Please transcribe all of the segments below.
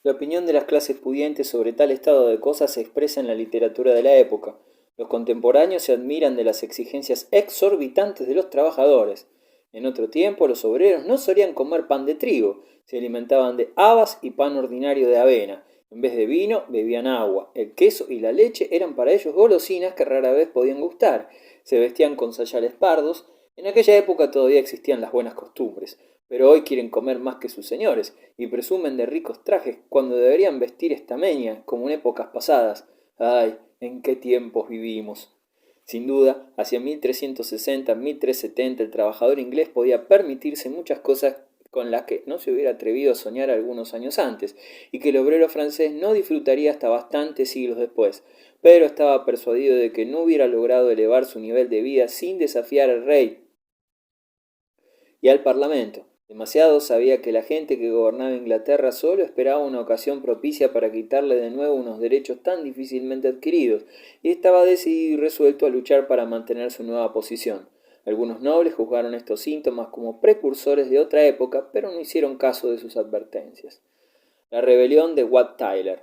La opinión de las clases pudientes sobre tal estado de cosas se expresa en la literatura de la época. Los contemporáneos se admiran de las exigencias exorbitantes de los trabajadores. En otro tiempo, los obreros no solían comer pan de trigo, se alimentaban de habas y pan ordinario de avena. En vez de vino, bebían agua. El queso y la leche eran para ellos golosinas que rara vez podían gustar. Se vestían con sayales pardos. En aquella época todavía existían las buenas costumbres, pero hoy quieren comer más que sus señores y presumen de ricos trajes cuando deberían vestir estameña como en épocas pasadas. ¡Ay, en qué tiempos vivimos! Sin duda, hacia 1360-1370 el trabajador inglés podía permitirse muchas cosas con las que no se hubiera atrevido a soñar algunos años antes, y que el obrero francés no disfrutaría hasta bastantes siglos después, pero estaba persuadido de que no hubiera logrado elevar su nivel de vida sin desafiar al rey y al Parlamento. Demasiado sabía que la gente que gobernaba Inglaterra solo esperaba una ocasión propicia para quitarle de nuevo unos derechos tan difícilmente adquiridos, y estaba decidido y resuelto a luchar para mantener su nueva posición. Algunos nobles juzgaron estos síntomas como precursores de otra época, pero no hicieron caso de sus advertencias. La rebelión de Wat Tyler.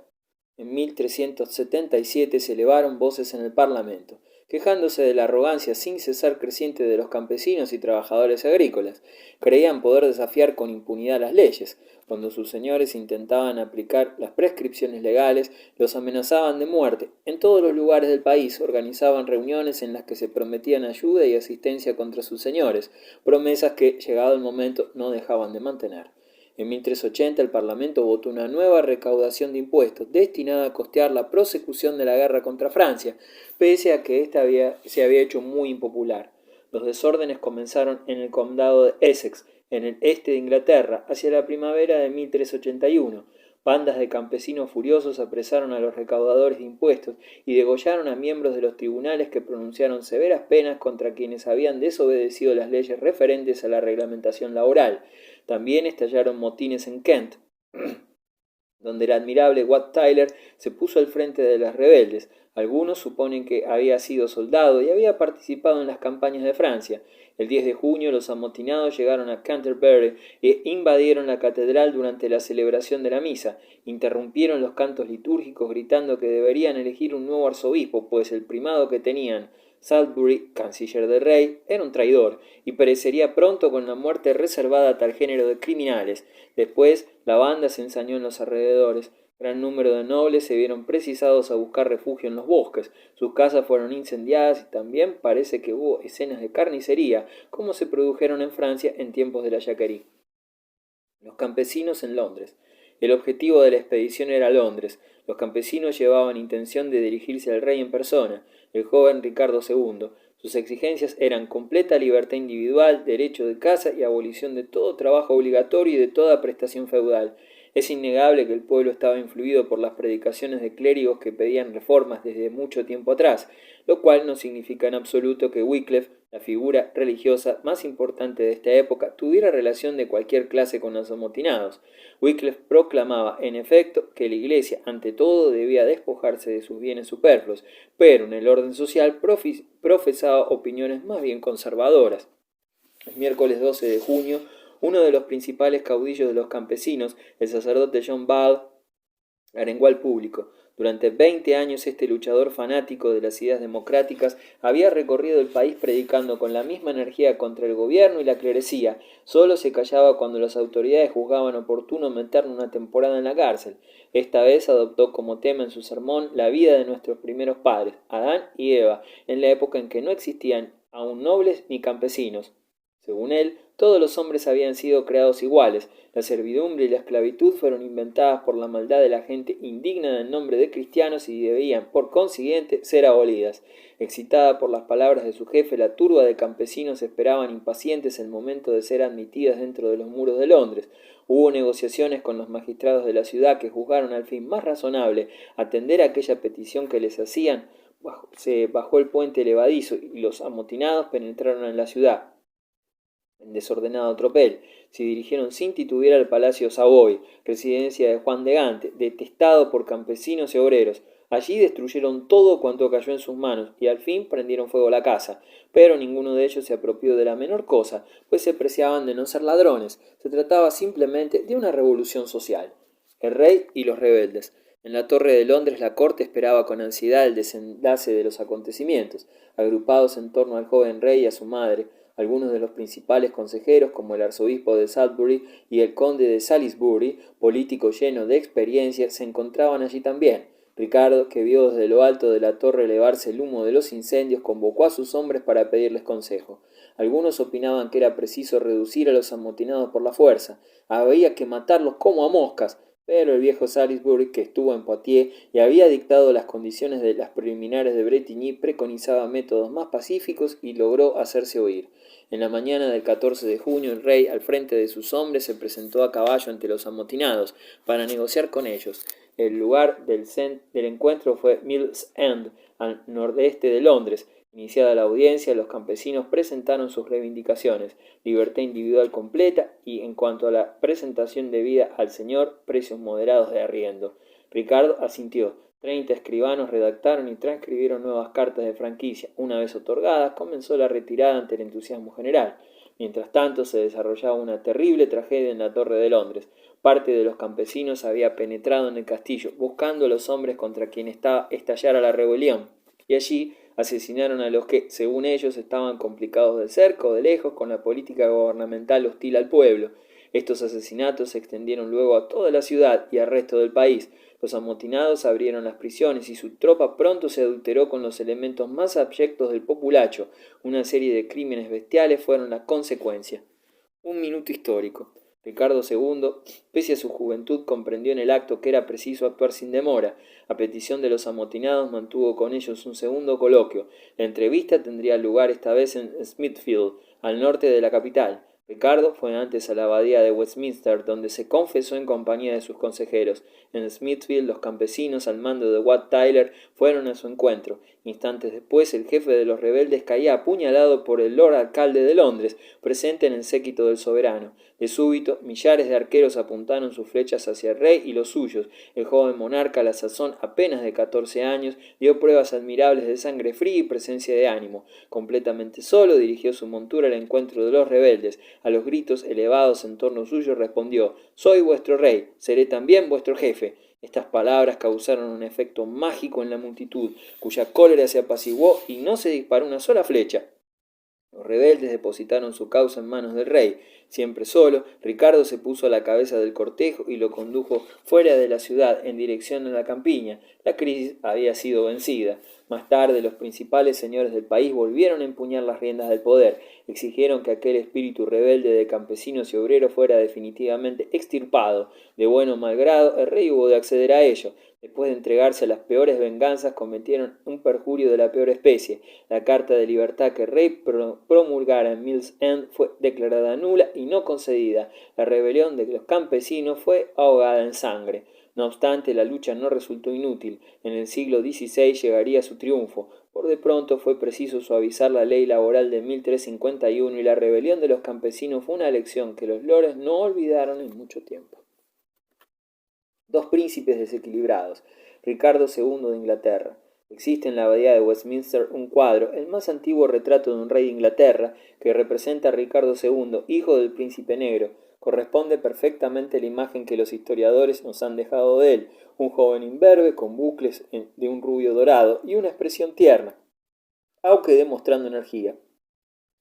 En 1377 se elevaron voces en el Parlamento, quejándose de la arrogancia sin cesar creciente de los campesinos y trabajadores agrícolas. Creían poder desafiar con impunidad las leyes. Cuando sus señores intentaban aplicar las prescripciones legales, los amenazaban de muerte. En todos los lugares del país organizaban reuniones en las que se prometían ayuda y asistencia contra sus señores, promesas que, llegado el momento, no dejaban de mantener. En 1380 el Parlamento votó una nueva recaudación de impuestos destinada a costear la prosecución de la guerra contra Francia, pese a que ésta se había hecho muy impopular. Los desórdenes comenzaron en el condado de Essex, en el este de Inglaterra, hacia la primavera de 1381. Bandas de campesinos furiosos apresaron a los recaudadores de impuestos y degollaron a miembros de los tribunales que pronunciaron severas penas contra quienes habían desobedecido las leyes referentes a la reglamentación laboral. También estallaron motines en Kent, donde el admirable Wat Tyler se puso al frente de los rebeldes. Algunos suponen que había sido soldado y había participado en las campañas de Francia. El 10 de junio los amotinados llegaron a Canterbury e invadieron la catedral durante la celebración de la misa. Interrumpieron los cantos litúrgicos gritando que deberían elegir un nuevo arzobispo, pues el primado que tenían, Salisbury, canciller del rey, era un traidor, y perecería pronto con la muerte reservada a tal género de criminales. Después, la banda se ensañó en los alrededores. Gran número de nobles se vieron precisados a buscar refugio en los bosques. Sus casas fueron incendiadas y también parece que hubo escenas de carnicería, como se produjeron en Francia en tiempos de la Jacquerie. Los campesinos en Londres. El objetivo de la expedición era Londres. Los campesinos llevaban intención de dirigirse al rey en persona, el joven Ricardo II. Sus exigencias eran completa libertad individual, derecho de caza y abolición de todo trabajo obligatorio y de toda prestación feudal. Es innegable que el pueblo estaba influido por las predicaciones de clérigos que pedían reformas desde mucho tiempo atrás, lo cual no significa en absoluto que Wycliffe, la figura religiosa más importante de esta época, tuviera relación de cualquier clase con los amotinados. Wycliffe proclamaba, en efecto, que la Iglesia, ante todo, debía despojarse de sus bienes superfluos, pero en el orden social profesaba opiniones más bien conservadoras. El miércoles 12 de junio, uno de los principales caudillos de los campesinos, el sacerdote John Ball, arengó al público. Durante 20 años este luchador fanático de las ideas democráticas había recorrido el país predicando con la misma energía contra el gobierno y la clerecía. Solo se callaba cuando las autoridades juzgaban oportuno meterle una temporada en la cárcel. Esta vez adoptó como tema en su sermón la vida de nuestros primeros padres, Adán y Eva, en la época en que no existían aún nobles ni campesinos. Según él, todos los hombres habían sido creados iguales. La servidumbre y la esclavitud fueron inventadas por la maldad de la gente indigna del nombre de cristianos y debían, por consiguiente, ser abolidas. Excitada por las palabras de su jefe, la turba de campesinos esperaban impacientes el momento de ser admitidas dentro de los muros de Londres. Hubo negociaciones con los magistrados de la ciudad que juzgaron al fin más razonable atender a aquella petición que les hacían. Se bajó el puente levadizo y los amotinados penetraron en la ciudad en desordenado tropel. Se dirigieron sin titubear al Palacio Savoy, residencia de Juan de Gante, detestado por campesinos y obreros. Allí destruyeron todo cuanto cayó en sus manos y al fin prendieron fuego a la casa, pero ninguno de ellos se apropió de la menor cosa, pues se preciaban de no ser ladrones. Se trataba simplemente de una revolución social. el rey y los rebeldes. En la Torre de Londres la corte esperaba con ansiedad el desenlace de los acontecimientos, agrupados en torno al joven rey y a su madre. Algunos de los principales consejeros, como el arzobispo de Salisbury y el conde de Salisbury, político lleno de experiencia, se encontraban allí también. Ricardo, que vio desde lo alto de la torre elevarse el humo de los incendios, convocó a sus hombres para pedirles consejo. Algunos opinaban que era preciso reducir a los amotinados por la fuerza, había que matarlos como a moscas, pero el viejo Salisbury, que estuvo en Poitiers y había dictado las condiciones de las preliminares de Bretigny, preconizaba métodos más pacíficos y logró hacerse oír. En la mañana del 14 de junio, el rey, al frente de sus hombres, se presentó a caballo ante los amotinados para negociar con ellos. El lugar del encuentro fue Mill's End, al nordeste de Londres. Iniciada la audiencia, los campesinos presentaron sus reivindicaciones: libertad individual completa y, en cuanto a la presentación debida al señor, precios moderados de arriendo. Ricardo asintió. 30 escribanos redactaron y transcribieron nuevas cartas de franquicia. Una vez otorgadas, comenzó la retirada ante el entusiasmo general. Mientras tanto, se desarrollaba una terrible tragedia en la Torre de Londres. Parte de los campesinos había penetrado en el castillo, buscando a los hombres contra quienes estallara la rebelión, y allí asesinaron a los que, según ellos, estaban complicados de cerca o de lejos con la política gubernamental hostil al pueblo. Estos asesinatos se extendieron luego a toda la ciudad y al resto del país. Los amotinados abrieron las prisiones y su tropa pronto se adulteró con los elementos más abyectos del populacho. Una serie de crímenes bestiales fueron la consecuencia. Un minuto histórico. Ricardo II, pese a su juventud, comprendió en el acto que era preciso actuar sin demora. A petición de los amotinados, mantuvo con ellos un segundo coloquio. La entrevista tendría lugar esta vez en Smithfield, al norte de la capital. Ricardo fue antes a la abadía de Westminster, donde se confesó en compañía de sus consejeros. En Smithfield, los campesinos, al mando de Wat Tyler, fueron a su encuentro. Instantes después, el jefe de los rebeldes caía apuñalado por el Lord Alcalde de Londres, presente en el séquito del soberano. De súbito, millares de arqueros apuntaron sus flechas hacia el rey y los suyos. El joven monarca, a la sazón apenas de 14 años, dio pruebas admirables de sangre fría y presencia de ánimo. Completamente solo, dirigió su montura al encuentro de los rebeldes. A los gritos elevados en torno suyo respondió: «Soy vuestro rey, seré también vuestro jefe». Estas palabras causaron un efecto mágico en la multitud, cuya cólera se apaciguó y no se disparó una sola flecha. Los rebeldes depositaron su causa en manos del rey. Siempre solo, Ricardo se puso a la cabeza del cortejo y lo condujo fuera de la ciudad en dirección a la campiña. La crisis había sido vencida. Más tarde, los principales señores del país volvieron a empuñar las riendas del poder. Exigieron que aquel espíritu rebelde de campesinos y obreros fuera definitivamente extirpado. De bueno o mal grado, el rey hubo de acceder a ello. Después de entregarse a las peores venganzas, cometieron un perjurio de la peor especie. La carta de libertad que el rey promulgara en Mill's End fue declarada nula y no concedida. La rebelión de los campesinos fue ahogada en sangre. No obstante, la lucha no resultó inútil. En el siglo XVI llegaría su triunfo. Por de pronto fue preciso suavizar la ley laboral de 1351 y la rebelión de los campesinos fue una lección que los lores no olvidaron en mucho tiempo. Dos príncipes desequilibrados. Ricardo II de Inglaterra. Existe en la abadía de Westminster un cuadro, el más antiguo retrato de un rey de Inglaterra, que representa a Ricardo II, hijo del príncipe negro. Corresponde perfectamente a la imagen que los historiadores nos han dejado de él: un joven imberbe con bucles de un rubio dorado y una expresión tierna, aunque demostrando energía.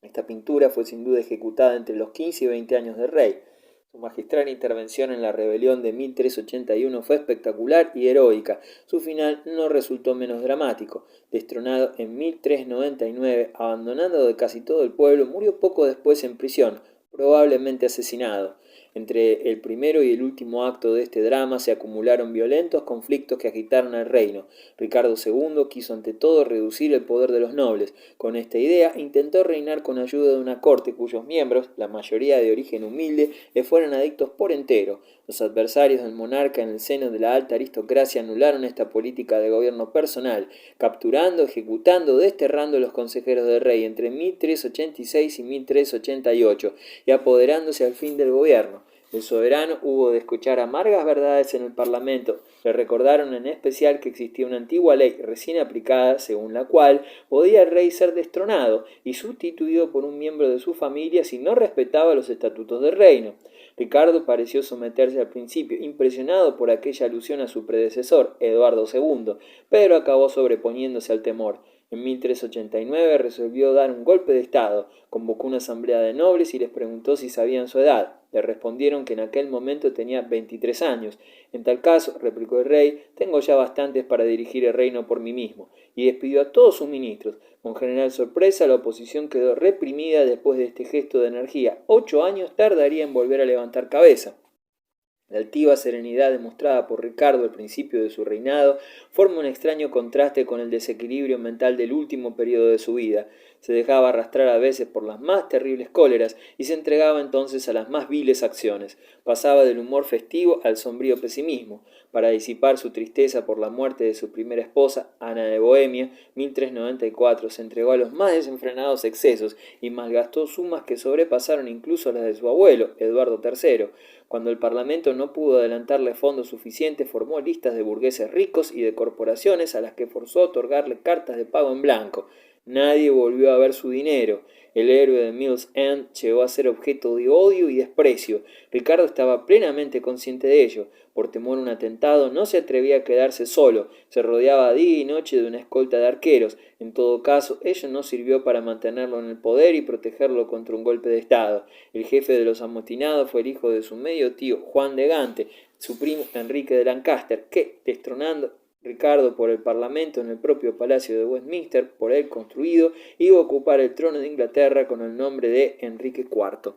Esta pintura fue sin duda ejecutada entre los 15 y 20 años del rey. Su magistral intervención en la rebelión de 1381 fue espectacular y heroica. Su final no resultó menos dramático. Destronado en 1399, abandonado de casi todo el pueblo, murió poco después en prisión, probablemente asesinado. Entre el primero y el último acto de este drama se acumularon violentos conflictos que agitaron al reino. Ricardo II quiso ante todo reducir el poder de los nobles. Con esta idea intentó reinar con ayuda de una corte cuyos miembros, la mayoría de origen humilde, le fueron adictos por entero. Los adversarios del monarca en el seno de la alta aristocracia anularon esta política de gobierno personal, capturando, ejecutando, desterrando a los consejeros del rey entre 1386 y 1388 y apoderándose al fin del gobierno. El soberano hubo de escuchar amargas verdades en el Parlamento. Le recordaron en especial que existía una antigua ley recién aplicada, según la cual podía el rey ser destronado y sustituido por un miembro de su familia si no respetaba los estatutos del reino. Ricardo pareció someterse al principio, impresionado por aquella alusión a su predecesor, Eduardo II, pero acabó sobreponiéndose al temor. En 1389 resolvió dar un golpe de estado, convocó una asamblea de nobles y les preguntó si sabían su edad. Le respondieron que en aquel momento tenía 23 años. En tal caso, replicó el rey, tengo ya bastantes para dirigir el reino por mí mismo, y despidió a todos sus ministros. Con general sorpresa, la oposición quedó reprimida después de este gesto de energía. 8 años tardaría en volver a levantar cabeza. La altiva serenidad demostrada por Ricardo al principio de su reinado forma un extraño contraste con el desequilibrio mental del último periodo de su vida. Se dejaba arrastrar a veces por las más terribles cóleras y se entregaba entonces a las más viles acciones. Pasaba del humor festivo al sombrío pesimismo. Para disipar su tristeza por la muerte de su primera esposa, Ana de Bohemia, 1394, se entregó a los más desenfrenados excesos y malgastó sumas que sobrepasaron incluso las de su abuelo, Eduardo III. Cuando el Parlamento no pudo adelantarle fondos suficientes, formó listas de burgueses ricos y de corporaciones a las que forzó a otorgarle cartas de pago en blanco. Nadie volvió a ver su dinero. El héroe de Mills End llegó a ser objeto de odio y desprecio. Ricardo estaba plenamente consciente de ello. Por temor a un atentado, no se atrevía a quedarse solo. Se rodeaba día y noche de una escolta de arqueros. En todo caso, ello no sirvió para mantenerlo en el poder y protegerlo contra un golpe de estado. El jefe de los amotinados fue el hijo de su medio tío, Juan de Gante, su primo Enrique de Lancaster, que, destronando Ricardo por el Parlamento en el propio Palacio de Westminster, por él construido, iba a ocupar el trono de Inglaterra con el nombre de Enrique IV.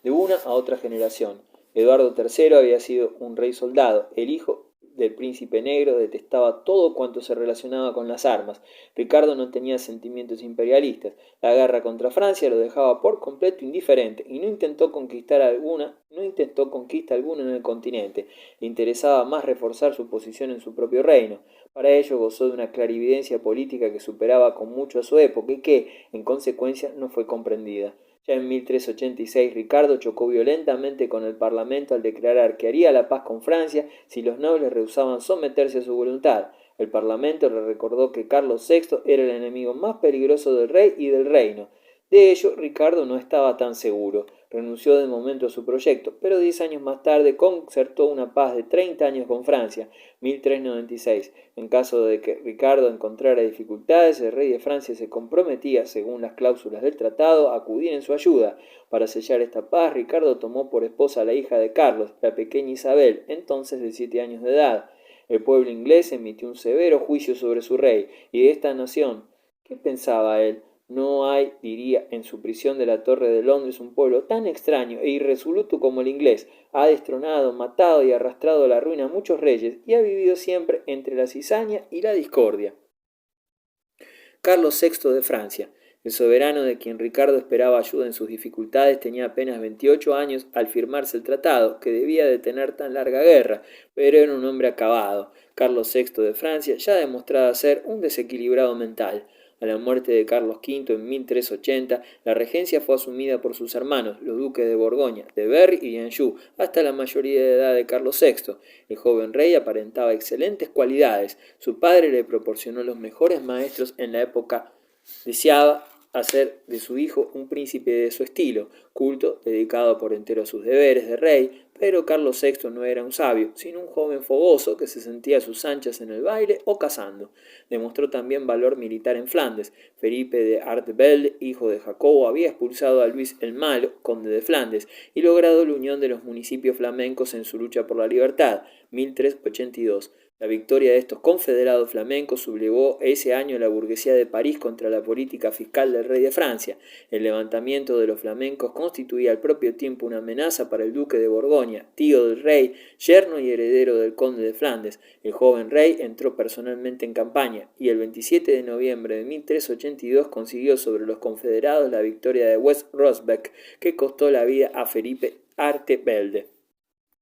De una a otra generación, Eduardo III había sido un rey soldado. El hijo del príncipe negro detestaba todo cuanto se relacionaba con las armas. Ricardo no tenía sentimientos imperialistas. La guerra contra Francia lo dejaba por completo indiferente y no intentó conquista alguna en el continente. Le interesaba más reforzar su posición en su propio reino. Para ello gozó de una clarividencia política que superaba con mucho a su época y que, en consecuencia, no fue comprendida. Ya en 1386 Ricardo chocó violentamente con el Parlamento al declarar que haría la paz con Francia si los nobles rehusaban someterse a su voluntad. El Parlamento le recordó que Carlos VI era el enemigo más peligroso del rey y del reino. De ello Ricardo no estaba tan seguro. Renunció de momento a su proyecto, pero 10 años más tarde concertó una paz de 30 años con Francia, 1396. En caso de que Ricardo encontrara dificultades, el rey de Francia se comprometía, según las cláusulas del tratado, a acudir en su ayuda. Para sellar esta paz, Ricardo tomó por esposa a la hija de Carlos, la pequeña Isabel, entonces de 7 años de edad. El pueblo inglés emitió un severo juicio sobre su rey, y de esta nación, ¿qué pensaba él? No hay, diría, en su prisión de la Torre de Londres un pueblo tan extraño e irresoluto como el inglés. Ha destronado, matado y arrastrado a la ruina a muchos reyes y ha vivido siempre entre la cizaña y la discordia. Carlos VI de Francia. El soberano de quien Ricardo esperaba ayuda en sus dificultades tenía apenas 28 años al firmarse el tratado, que debía detener tan larga guerra, pero era un hombre acabado. Carlos VI de Francia ya demostraba ser un desequilibrado mental. A la muerte de Carlos V en 1380, la regencia fue asumida por sus hermanos, los duques de Borgoña, de Berry y de Anjou, hasta la mayoría de edad de Carlos VI. El joven rey aparentaba excelentes cualidades. Su padre le proporcionó los mejores maestros en la época. Deseaba hacer de su hijo un príncipe de su estilo, culto, dedicado por entero a sus deberes de rey, pero Carlos VI no era un sabio, sino un joven fogoso que se sentía a sus anchas en el baile o cazando. Demostró también valor militar en Flandes. Felipe de Artevelde, hijo de Jacobo, había expulsado a Luis el Malo, conde de Flandes, y logrado la unión de los municipios flamencos en su lucha por la libertad, 1382. La victoria de estos confederados flamencos sublevó ese año la burguesía de París contra la política fiscal del rey de Francia. El levantamiento de los flamencos constituía al propio tiempo una amenaza para el duque de Borgoña, tío del rey, yerno y heredero del conde de Flandes. El joven rey entró personalmente en campaña y el 27 de noviembre de 1382 consiguió sobre los confederados la victoria de West Rosbeck, que costó la vida a Felipe Artevelde.